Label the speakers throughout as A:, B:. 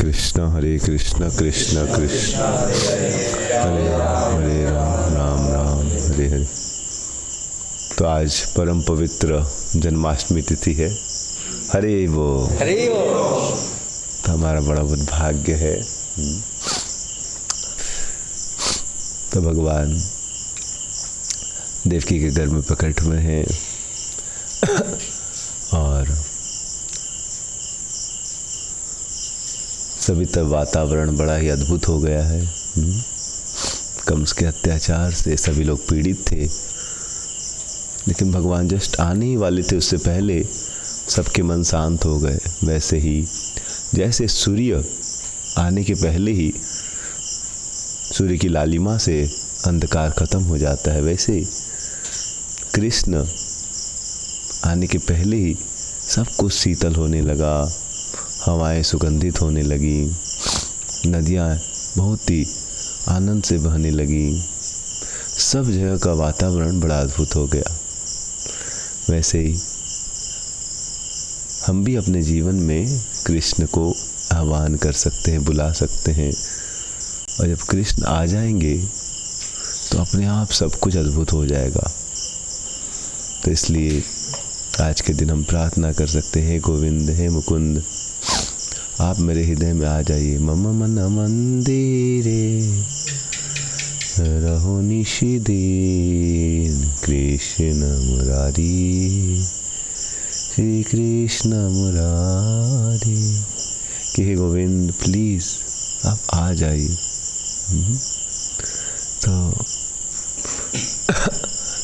A: कृष्ण कृष्ण कृष्ण हरे राम राम हरे हरे। तो आज परम पवित्र जन्माष्टमी तिथि है। हरे वो तो हमारा बड़ा बहुत भाग्य है। तो भगवान देवकी के गर्भ में प्रकट हुए हैं और सभी तब वातावरण बड़ा ही अद्भुत हो गया है। कंस के अत्याचार से सभी लोग पीड़ित थे, लेकिन भगवान जस्ट आने ही वाले थे, उससे पहले सबके मन शांत हो गए। वैसे ही जैसे सूर्य आने के पहले ही सूर्य की लालिमा से अंधकार खत्म हो जाता है, वैसे ही कृष्ण आने के पहले ही सब कुछ शीतल होने लगा, हवाएं सुगंधित होने लगी, नदियाँ बहुत ही आनंद से बहने लगी, सब जगह का वातावरण बड़ा अद्भुत हो गया। वैसे ही हम भी अपने जीवन में कृष्ण को आह्वान कर सकते हैं, बुला सकते हैं, और जब कृष्ण आ जाएंगे तो अपने आप सब कुछ अद्भुत हो जाएगा। तो इसलिए आज के दिन हम प्रार्थना कर सकते हैं, गोविंद हे मुकुंद, आप मेरे हृदय में आ जाइए। मम मन मंदिरे रहो निशिदीन, कृष्ण मुरारी श्री कृष्ण मुरारी। कि हे गोविंद प्लीज आप आ जाइए। तो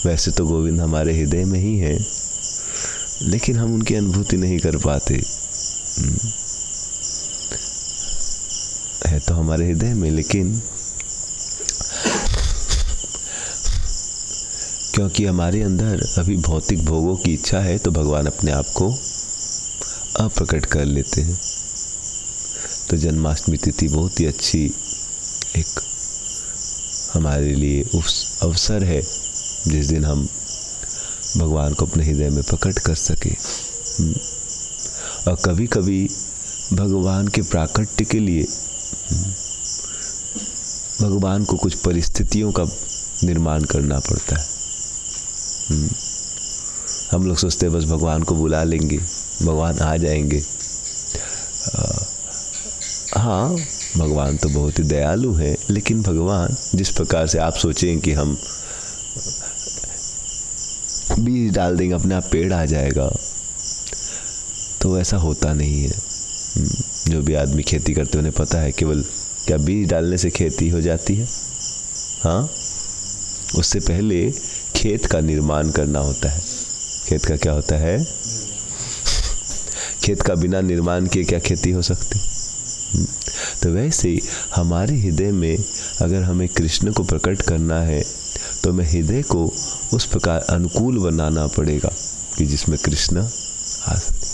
A: वैसे तो गोविंद हमारे हृदय में ही है, लेकिन हम उनकी अनुभूति नहीं कर पाते। है तो हमारे हृदय में, लेकिन क्योंकि हमारे अंदर अभी भौतिक भोगों की इच्छा है, तो भगवान अपने आप को अप्रकट कर लेते हैं। तो जन्माष्टमी तिथि बहुत ही अच्छी एक हमारे लिए उस अवसर है जिस दिन हम भगवान को अपने हृदय में प्रकट कर सके। और कभी कभी भगवान के प्राकट्य के लिए भगवान को कुछ परिस्थितियों का निर्माण करना पड़ता है। हम लोग सोचते हैं बस भगवान को बुला लेंगे, भगवान आ जाएंगे। हाँ, भगवान तो बहुत ही दयालु हैं, लेकिन भगवान जिस प्रकार से आप सोचें कि हम बीज डाल देंगे अपने आप पेड़ आ जाएगा, तो ऐसा होता नहीं है। जो भी आदमी खेती करते उन्हें पता है, केवल क्या बीज डालने से खेती हो जाती है? हाँ, उससे पहले खेत का निर्माण करना होता है। खेत का क्या होता है? खेत का बिना निर्माण किए क्या खेती हो सकती? तो वैसे ही हमारे हृदय में अगर हमें कृष्ण को प्रकट करना है, तो हमें हृदय को उस प्रकार अनुकूल बनाना पड़ेगा कि जिसमें कृष्ण आ सके।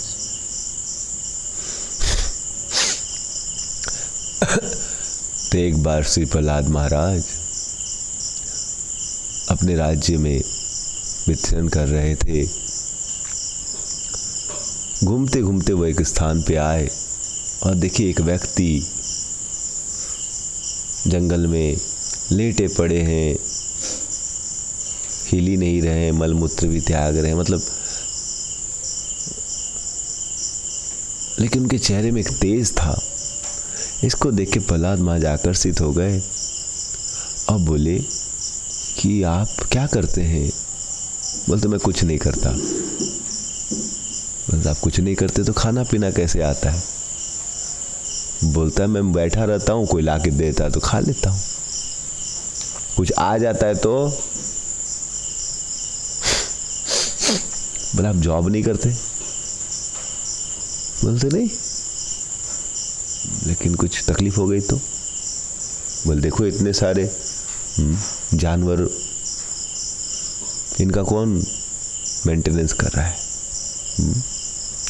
A: तो एक बार श्री प्रहलाद महाराज अपने राज्य में विचरण कर रहे थे। घूमते घूमते वो एक स्थान पे आए और देखिए एक व्यक्ति जंगल में लेटे पड़े हैं, हिल ही नहीं रहे, मलमूत्र भी त्याग रहे हैं, मतलब, लेकिन उनके चेहरे में एक तेज था। इसको देख के प्रहलाद महाराज आकर्षित हो गए और बोले कि आप क्या करते हैं? बोलते मैं कुछ नहीं करता। बोलते आप कुछ नहीं करते तो खाना पीना कैसे आता है? बोलता है मैं बैठा रहता हूँ, कोई ला के देता तो खा लेता हूँ, कुछ आ जाता है तो। बोला आप जॉब नहीं करते? बोलते नहीं, लेकिन कुछ तकलीफ हो गई तो। बोल देखो इतने सारे जानवर, इनका कौन मेंटेनेंस कर रहा है?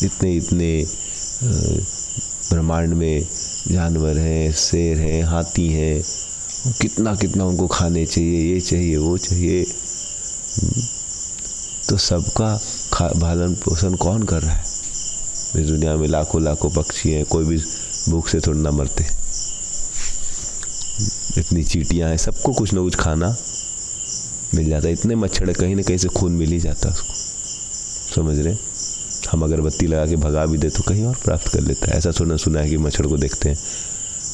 A: इतने इतने ब्रह्मांड में जानवर हैं, शेर हैं, हाथी हैं, कितना कितना उनको खाने चाहिए, ये चाहिए वो चाहिए। तो सबका पालन पोषण कौन कर रहा है? इस दुनिया में लाखों लाखों पक्षी हैं, कोई भी भूख से थोड़ा ना मरते। इतनी चींटियां हैं, सबको कुछ ना कुछ खाना मिल जाता है। इतने मच्छर है, कहीं ना कहीं से खून मिल ही जाता है उसको, समझ रहे। हम अगरबत्ती लगा के भगा भी दे तो कहीं और प्राप्त कर लेता है। ऐसा सुना है कि मच्छर को देखते हैं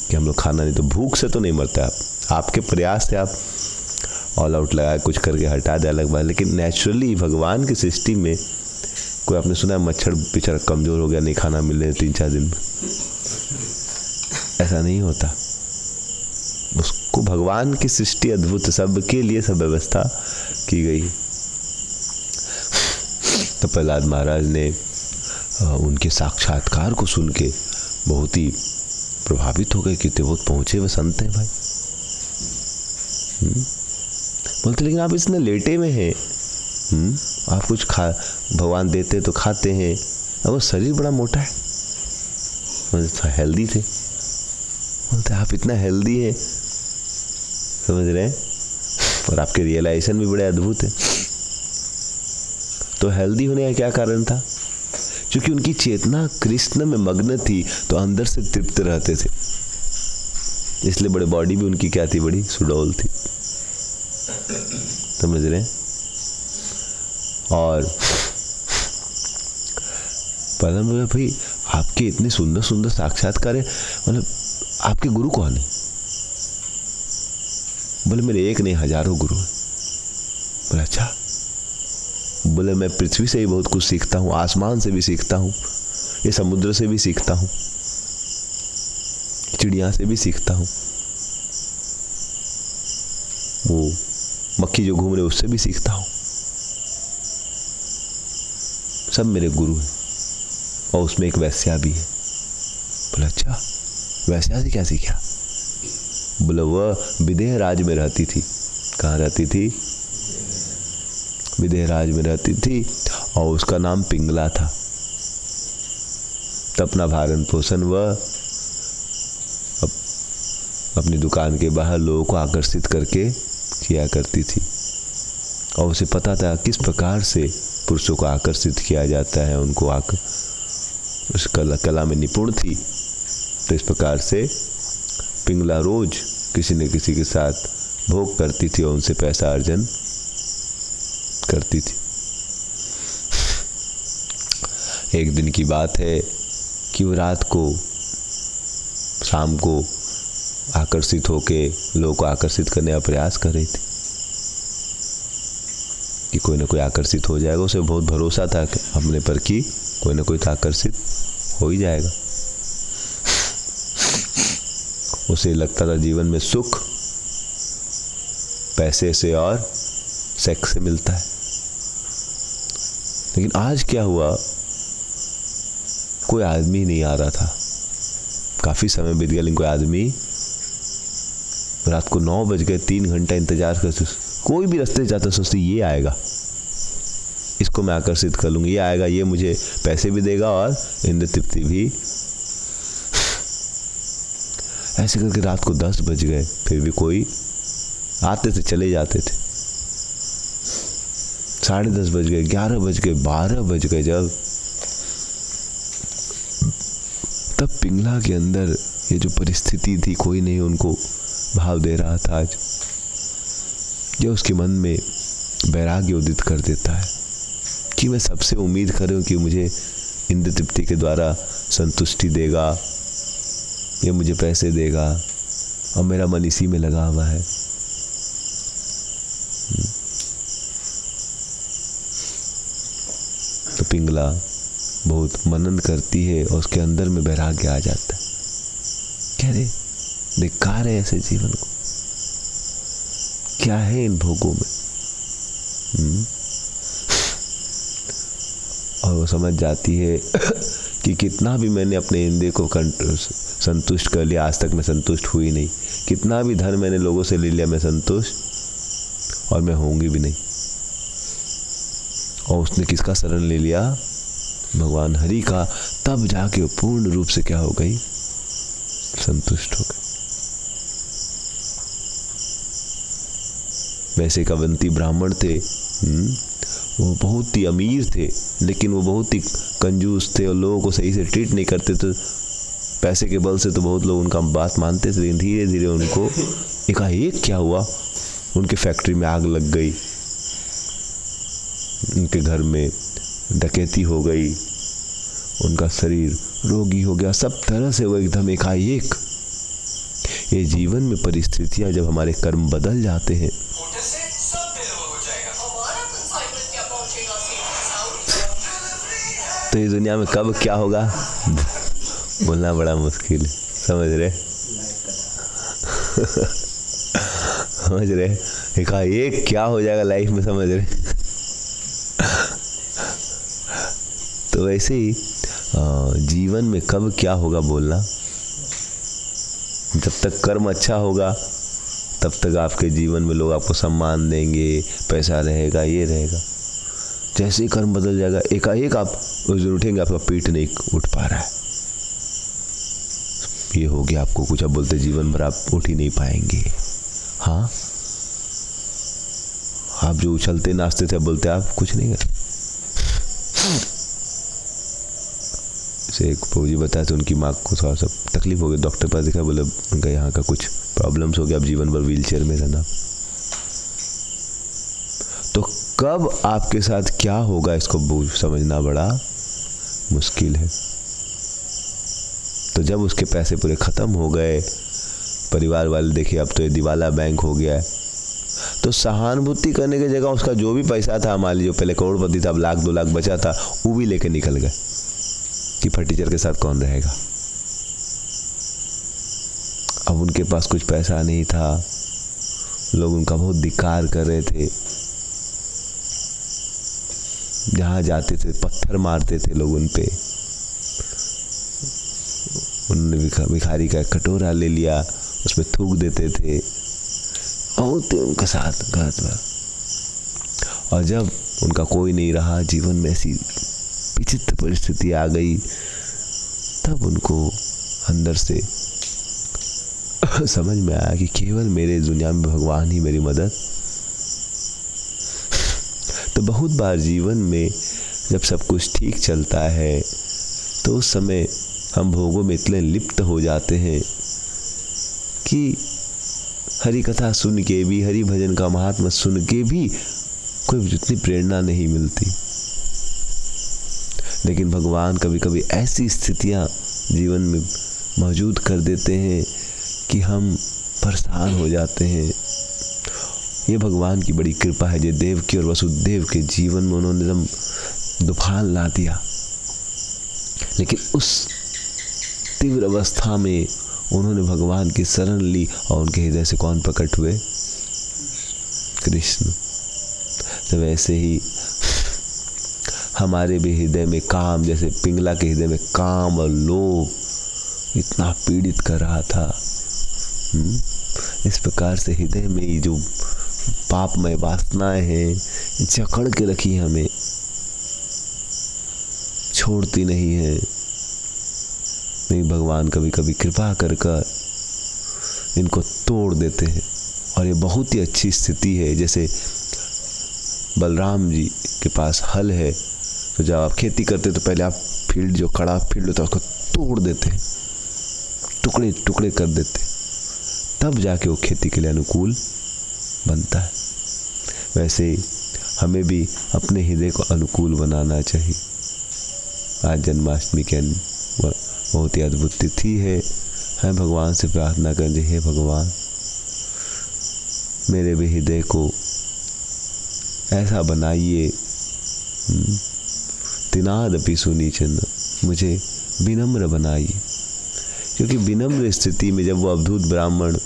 A: कि हम लोग खाना नहीं, तो भूख से तो नहीं मरता आप, आपके प्रयास से आप ऑल आउट लगा कुछ करके हटा दे, अलग बात। लेकिन नेचुरली भगवान की सृष्टि में कोई आपने सुना है मच्छर बेचारा कमजोर हो गया, नहीं खाना मिलने 3-4 दिन में? ऐसा नहीं होता। उसको भगवान की सृष्टि अद्भुत, सबके लिए सब व्यवस्था की गई। तो प्रहलाद महाराज ने उनके साक्षात्कार को सुन के बहुत ही प्रभावित हो गए कि ते बहुत पहुंचे हुए संत हैं भाई। बोलते लेकिन आप इतने लेटे में हैं, आप कुछ भगवान देते तो खाते हैं, अब वो शरीर बड़ा मोटा है, हेल्दी थे। बोलते आप इतना हेल्दी है, समझ रहे हैं, और आपके रियलाइजेशन भी बड़े अद्भुत है। तो हेल्दी होने का क्या कारण था? क्योंकि उनकी चेतना कृष्ण में मग्न थी, तो अंदर से तृप्त रहते थे, इसलिए बड़े बॉडी भी उनकी क्या थी, बड़ी सुडौल थी, समझ रहे हैं। और परम भाई आपके इतने सुंदर सुंदर साक्षात्कार है, मतलब आपके गुरु कौन है? बोले मेरे एक नहीं हजारों गुरु हैं। बोले अच्छा। बोले मैं पृथ्वी से ही बहुत कुछ सीखता हूँ, आसमान से भी सीखता हूँ, ये समुद्र से भी सीखता हूँ, चिड़िया से भी सीखता हूँ, वो मक्खी जो घूम रहे उससे भी सीखता हूँ, सब मेरे गुरु हैं, और उसमें एक वैश्या भी है। बोला अच्छा, वैश्या से क्या सीखा? बोला वह विदेह राज में रहती थी। कहाँ रहती थी? विदेह राज में रहती थी, और उसका नाम पिंगला था। तो अपना भरण पोषण वह अपनी दुकान के बाहर लोगों को आकर्षित करके किया करती थी, और उसे पता था किस प्रकार से पुरुषों को आकर्षित किया जाता है, उनको उस कला में निपुण थी। तो इस प्रकार से पिंगला रोज किसी न किसी के साथ भोग करती थी और उनसे पैसा अर्जन करती थी। एक दिन की बात है कि वो रात को, शाम को आकर्षित होके लोगों को आकर्षित करने का प्रयास कर रही थी कि कोई ना कोई आकर्षित हो जाएगा। उसे बहुत भरोसा था अपने पर कि कोई ना कोई तो आकर्षित हो ही जाएगा। उसे लगता था जीवन में सुख पैसे से और सेक्स से मिलता है। लेकिन आज क्या हुआ, कोई आदमी नहीं आ रहा था। काफी समय बीत गया, लेकिन कोई आदमी, रात को 9 बज गए, 3 घंटा इंतजार करते, कोई भी रास्ते जाता सोचते ये आएगा, इसको मैं आकर्षित कर लूंगी, ये आएगा, ये मुझे पैसे भी देगा और इंद्र तृप्ति भी। ऐसे करके रात को 10 बज गए, फिर भी कोई, आते थे चले जाते थे। 10:30 बज गए, 11 बज गए, 12 बज गए, तब पिंगला के अंदर ये जो परिस्थिति थी, कोई नहीं उनको भाव दे रहा था। आज जो उसके मन में वैराग्य उदित कर देता है कि मैं सबसे उम्मीद कर रहा हूँ कि मुझे इंद्र तृप्ति के द्वारा संतुष्टि देगा, ये मुझे पैसे देगा, और मेरा मन इसी में लगा हुआ है। तो पिंगला बहुत मनन करती है और उसके अंदर में वैराग्य आ जाता है। कह रहे धिक्कार है ऐसे जीवन को, क्या है इन भोगों में। और वो समझ जाती है कि कितना भी मैंने अपने इंद्रिय को संतुष्ट कर लिया, आज तक मैं संतुष्ट हुई नहीं। कितना भी धन मैंने लोगों से ले लिया, मैं संतुष्ट, और मैं होंगी भी नहीं। और उसने किसका शरण ले लिया? भगवान हरि का। तब जाके पूर्ण रूप से क्या हो गई? संतुष्ट हो गई। वैसे कवंती ब्राह्मण थे, वो बहुत ही अमीर थे, लेकिन वो बहुत ही कंजूस थे और लोगों को सही से ट्रीट नहीं करते थे। पैसे के बल से तो बहुत लोग उनका बात मानते थे, लेकिन धीरे धीरे उनको एकाएक क्या हुआ, उनके फैक्ट्री में आग लग गई, उनके घर में डकैती हो गई, उनका शरीर रोगी हो गया, सब तरह से वो एकदम एकाएक। ये जीवन में परिस्थितियां जब हमारे कर्म बदल जाते हैं, तो इस दुनिया में कब क्या होगा बोलना बड़ा मुश्किल है। समझ रहे समझ रहे एकाएक क्या हो जाएगा लाइफ में, समझ रहे। तो वैसे ही जीवन में कब क्या होगा बोलना, जब तक कर्म अच्छा होगा तब तक आपके जीवन में लोग आपको सम्मान देंगे, पैसा रहेगा, ये रहेगा। जैसे ही कर्म बदल जाएगा, एकाएक आप उस दिन उठेंगे, आपका पीठ नहीं उठ पा रहा है, ये हो गया आपको कुछ, अब बोलते जीवन भर आप उठ ही नहीं पाएंगे। हाँ, आप जो उछलते नाचते थे, बोलते आप कुछ नहीं कर। जैसे एक फौजी बताया तो उनकी माँ को थोड़ा सा तकलीफ हो गई, डॉक्टर पास दिखा, बोले उनका यहाँ का कुछ प्रॉब्लम्स हो गया, अब जीवन भर व्हील चेयर में रहना। तो कब आपके साथ क्या होगा इसको समझना बड़ा मुश्किल है। तो जब उसके पैसे पूरे ख़त्म हो गए, परिवार वाले देखे अब तो ये दिवाला बैंक हो गया है, तो सहानुभूति करने की जगह उसका जो भी पैसा था, मान लीजिए पहले करोड़पति था, अब लाख 2 लाख बचा था, वो भी लेके निकल गए कि फटीचर के साथ कौन रहेगा। अब उनके पास कुछ पैसा नहीं था, लोग उनका बहुत धिक्कार कर रहे थे, जहाँ जाते थे पत्थर मारते थे लोग उन पे। उन्होंने भिखारी का कटोरा ले लिया, उसमें थूक देते थे, बहुत उनका साथ गलत हुआ। और जब उनका कोई नहीं रहा, जीवन में ऐसी विचित्र परिस्थिति आ गई, तब उनको अंदर से समझ में आया कि केवल मेरे दुनिया में भगवान ही मेरी मदद। तो बहुत बार जीवन में जब सब कुछ ठीक चलता है, तो उस समय हम भोगों में इतने लिप्त हो जाते हैं कि हरि कथा सुन के भी, हरि भजन का महात्मा सुन के भी कोई जितनी प्रेरणा नहीं मिलती। लेकिन भगवान कभी कभी ऐसी स्थितियां जीवन में मौजूद कर देते हैं कि हम परेशान हो जाते हैं। ये भगवान की बड़ी कृपा है, जो देवकी और वसुदेव के जीवन में उन्होंने एकदम तूफान ला दिया। लेकिन उस तीव्र अवस्था में उन्होंने भगवान की शरण ली, और उनके हृदय से कौन प्रकट हुए? कृष्ण। तो वैसे ही हमारे भी हृदय में काम, जैसे पिंगला के हृदय में काम और लोभ इतना पीड़ित कर रहा था, इस प्रकार से हृदय में ये जो पापमय वासनाएं हैं, जकड़ के रखी हमें, छोड़ती नहीं है। नहीं, भगवान कभी कभी कृपा कर कर इनको तोड़ देते हैं। और ये बहुत ही अच्छी स्थिति है। जैसे बलराम जी के पास हल है, तो जब आप खेती करते तो पहले आप फील्ड, जो कड़ा फील्ड होता है, उसको तोड़ देते हैं, टुकड़े टुकड़े कर देते, तब जाके वो खेती के लिए अनुकूल बनता है। वैसे ही हमें भी अपने हृदय को अनुकूल बनाना चाहिए। आज जन्माष्टमी के बहुत ही अद्भुत तिथि है। हम भगवान से प्रार्थना करें, हे भगवान मेरे भी हृदय को ऐसा बनाइए, तिनादपि सुनीचन, मुझे विनम्र बनाइए। क्योंकि विनम्र स्थिति में जब वो अवधूत ब्राह्मण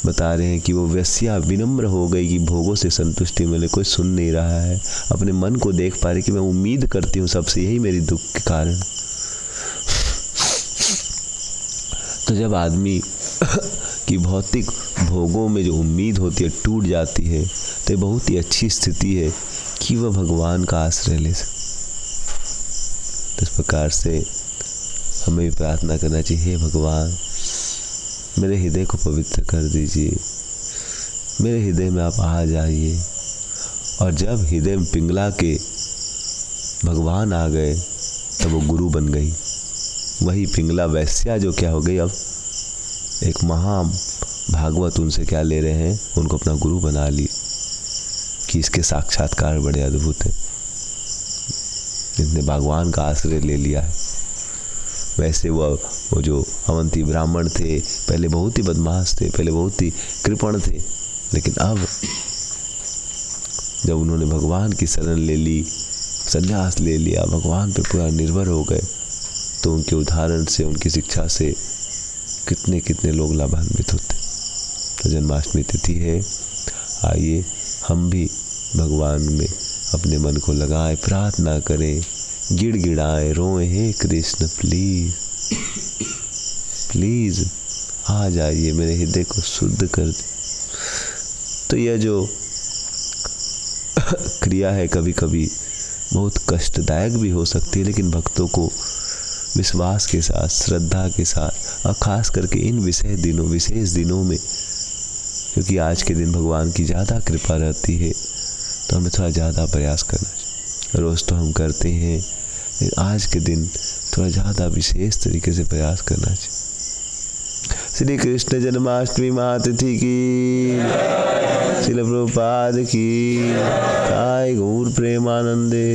A: बता रहे हैं कि वो वेश्या विनम्र हो गई कि भोगों से संतुष्टि मिले, कोई सुन नहीं रहा है, अपने मन को देख पा रही कि मैं उम्मीद करती हूँ सबसे, यही मेरी दुख के कारण। तो जब आदमी की भौतिक भोगों में जो उम्मीद होती है टूट जाती है, तो ये बहुत ही अच्छी स्थिति है कि वह भगवान का आश्रय ले सके। तो इस प्रकार से हमें प्रार्थना करना चाहिए, हे भगवान मेरे हृदय को पवित्र कर दीजिए, मेरे हृदय में आप आ जाइए। और जब हृदय में पिंगला के भगवान आ गए, तब वो गुरु बन गई। वही पिंगला वैश्या जो क्या हो गई, अब एक महा भागवत उनसे क्या ले रहे हैं, उनको अपना गुरु बना लिए कि इसके साक्षात्कार बड़े अद्भुत हैं, जिसने भगवान का आश्रय ले लिया है। वैसे वो जो अवंती ब्राह्मण थे, पहले बहुत ही बदमाश थे, पहले बहुत ही कृपण थे, लेकिन अब जब उन्होंने भगवान की शरण ले ली, संन्यास ले लिया, भगवान पे पूरा निर्भर हो गए, तो उनके उदाहरण से, उनकी शिक्षा से कितने कितने लोग लाभान्वित होते। तो जन्माष्टमी तिथि है, आइए हम भी भगवान में अपने मन को लगाएं, प्रार्थना करें, गिड़गिड़ाएं, रोएं, हे कृष्ण प्लीज प्लीज आ जाइए, मेरे हृदय को शुद्ध कर दे। तो यह जो क्रिया है कभी कभी बहुत कष्टदायक भी हो सकती है, लेकिन भक्तों को विश्वास के साथ, श्रद्धा के साथ, और खास करके इन विशेष दिनों में, क्योंकि आज के दिन भगवान की ज़्यादा कृपा रहती है, तो हमें थोड़ा ज़्यादा प्रयास करना चाहिए। रोज़ तो हम करते हैं, लेकिन आज के दिन थोड़ा ज़्यादा विशेष तरीके से प्रयास करना चाहिए। श्री कृष्ण जन्माष्टमी महातिथि की, श्रील प्रभुपाद की, काय गौर प्रेमानंदे।